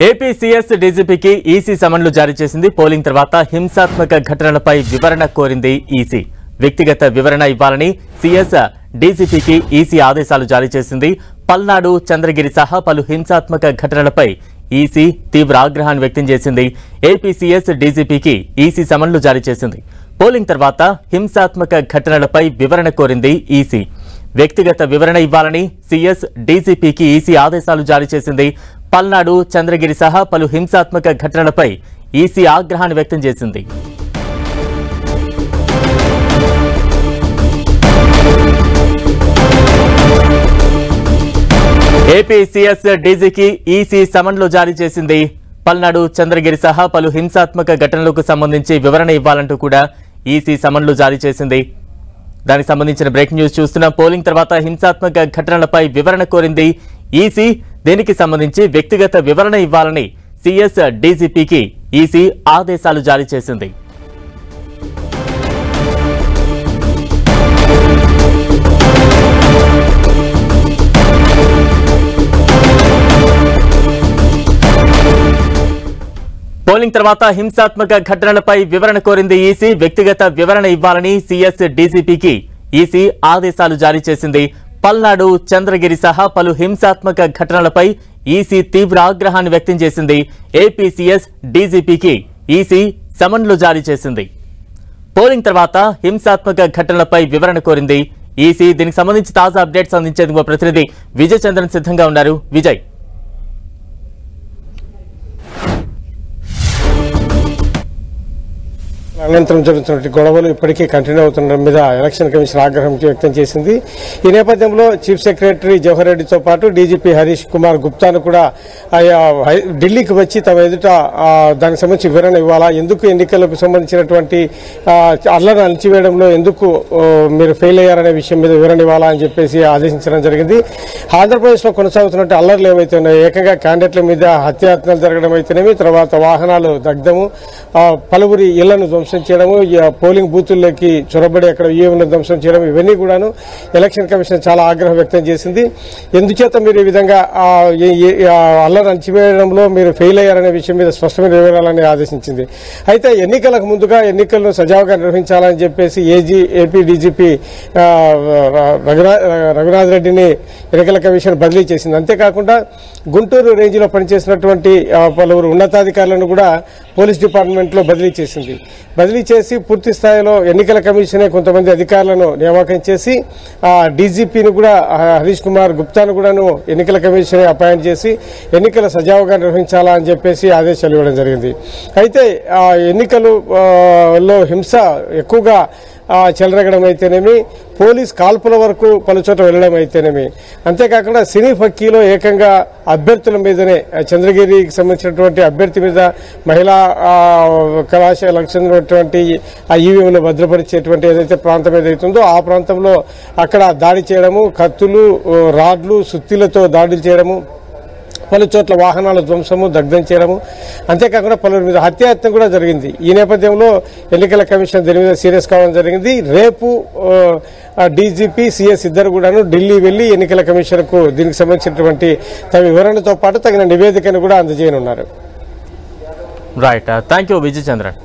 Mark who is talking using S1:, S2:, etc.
S1: AP CS డీజీపీకి EC సమన్లు జారీ చేసింది. Polling తర్వాత హింసాత్మక ఘటనలపై వివరణ కోరింది ఈసీ. వ్యక్తిగత వివరణ ఇవ్వాలని సీఎస్ డీజీపీకి ఈసీ ఆదేశాలు జారీ చేసింది. పల్నాడు, చంద్రగిరి సహా పలు హింసాత్మక ఘటనలపై ఈసీ తీవ్ర ఆగ్రహాన్ని వ్యక్తం చేసింది. ఏపీ సీఎస్ డీజీపీకి ఈసీ సమన్లు జారీ చేసింది. పోలింగ్ తర్వాత హింసాత్మక ఘటనలపై వివరణ కోరింది ఈసీ. వ్యక్తిగత వివరణ ఇవ్వాలని సీఎస్ డీజీపీకి ఈసీ ఆదేశాలు జారీ చేసింది. పల్నాడు, చంద్రగిరి సహా పలు హింసాత్మక ఘటనలపై ఈసీ ఆగ్రహాన్ని వ్యక్తం చేసింది. ఏపీ సీఎస్ డీజీకి ఈసీ సమన్లు జారీ చేసింది. పల్నాడు, చంద్రగిరి సహా పలు హింసాత్మక ఘటనలకు సంబంధించి వివరణ ఇవ్వాలంటూ కూడా ఈసీ సమన్లు జారీ చేసింది. దానికి సంబంధించిన బ్రేకింగ్ న్యూస్ చూస్తున్నాం. పోలింగ్ తర్వాత హింసాత్మక ఘటనలపై వివరణ కోరింది ఈసీ. దీనికి సంబంధించి వ్యక్తిగత వివరణ ఇవ్వాలని సీఎస్ డీజీపీకి ఈసీ ఆదేశాలు జారీ చేసింది. పోలింగ్ తర్వాత హింసాత్మక ఘటనలపై వివరణ కోరింది ఈసీ. వ్యక్తిగత వివరణ ఇవ్వాలని సీఎస్ డీజీపీకి ఈసీ ఆదేశాలు జారీ చేసింది. పల్నాడు, చంద్రగిరి సహా పలు హింసాత్మక ఘటనలపై ఈసీ తీవ్ర ఆగ్రహాన్ని వ్యక్తం చేసింది. ఏపీ సీఎస్ డీజీపీకి ఈసీ సమన్లు జారీ చేసింది. పోలింగ్ తర్వాత హింసాత్మక ఘటనలపై వివరణ కోరింది ఈసీ. దీనికి సంబంధించి తాజా అప్డేట్స్ అందించేందుకు మా ప్రతినిధి విజయ్ చంద్రన్ సిద్ధంగా ఉన్నారు. విజయ్,
S2: అనంతరం జరుగుతున్న గొడవలు ఇప్పటికీ కంటిన్యూ అవుతుండడం మీద ఎలక్షన్ కమిషన్ ఆగ్రహం వ్యక్తం చేసింది. ఈ నేపథ్యంలో చీఫ్ సెక్రటరీ జవహర్ రెడ్డితో పాటు డీజీపీ హరీష్ కుమార్ గుప్తాను కూడా ఢిల్లీకి వచ్చి తమ ఎదుట దానికి సంబంధించి వివరణ ఇవ్వాలా, ఎందుకు ఎన్నికలకు సంబంధించినటువంటి అల్లర్ను అణిచివేయడంలో ఎందుకు మీరు ఫెయిల్ అయ్యారనే విషయం మీద వివరణ ఇవ్వాలా అని చెప్పేసి ఆదేశించడం జరిగింది. ఆంధ్రప్రదేశ్లో కొనసాగుతున్నట్టు అల్లర్లు ఏవైతే ఉన్నాయో, ఏకంగా క్యాండిడేట్ల మీద హత్యాయత్నాలు జరగడం అయితేనేమి, తర్వాత వాహనాలు దగ్ధము, పలువురి ఇళ్లను ధ్వంసం చేయడము, పోలింగ్ బూతుల్లోకి చొరబడి అక్కడ ఈవీఎంలను ధ్వంసం చేయడం, ఇవన్నీ కూడాను ఎలక్షన్ కమిషన్ చాలా ఆగ్రహం వ్యక్తం చేసింది. ఎందుచేత మీరు ఈ విధంగా అల్లరి అణచివేయడంలో మీరు ఫెయిల్ అయ్యారనే విషయం మీద స్పష్టమైన వివరాలని ఆదేశించింది. అయితే ఎన్నికలకు ముందుగా ఎన్నికలను సజావుగా నిర్వహించాలని చెప్పేసి ఏపీ డీజీపీ రఘునాథ్ రెడ్డిని ఎన్నికల కమిషన్ బదిలీ చేసింది. అంతేకాకుండా గుంటూరు రేంజ్లో పనిచేసినటువంటి పలువురు ఉన్నతాధికారులను కూడా పోలీస్ డిపార్ట్మెంట్లో బదిలీ చేసింది. బదిలీ చేసి పూర్తి స్థాయిలో ఎన్నికల కమిషనే కొంతమంది అధికారులను నియామకం చేసి డీజీపీని కూడా హరీష్ కుమార్ గుప్తాను కూడాను ఎన్నికల కమిషనే అపాయింట్ చేసి ఎన్నికల సజావుగా నిర్వహించాలా అని చెప్పేసి ఆదేశాలు ఇవ్వడం జరిగింది. అయితే ఎన్నికలలో హింస ఎక్కువగా చెలరగడం అయితేనేమి, పోలీస్ కాల్పుల వరకు పలుచోట వెళ్లడం అయితేనేమి, అంతేకాకుండా సినీ ఫక్కీలో ఏకంగా అభ్యర్థుల మీదనే, చంద్రగిరికి సంబంధించినటువంటి అభ్యర్థి మీద మహిళా కళాశాలకు చెందినటువంటి ఆ ఈవీఎంను భద్రపరిచేటువంటి ఏదైతే ప్రాంతం ఏదైతుందో ఆ ప్రాంతంలో అక్కడ దాడి చేయడము, కత్తులు, రాడ్లు, సుత్తిలతో దాడులు చేయడము, పలు చోట్ల వాహనాల ధ్వంసము, దగ్ధం చేయడము, అంతేకాకుండా పలువురి మీద హత్యాయత్నం కూడా జరిగింది. ఈ నేపథ్యంలో ఎన్నికల కమిషన్ దీని మీద సీరియస్ కావడం జరిగింది. రేపు డీజీపీ, సీఎస్ ఇద్దరు కూడాను ఢిల్లీ వెళ్లి ఎన్నికల కమిషన్కు దీనికి సంబంధించినటువంటి తమ వివరణతో పాటు తగిన నివేదికను కూడా అందజేయనున్నారు.
S1: Right, thank you Vijay Chandran.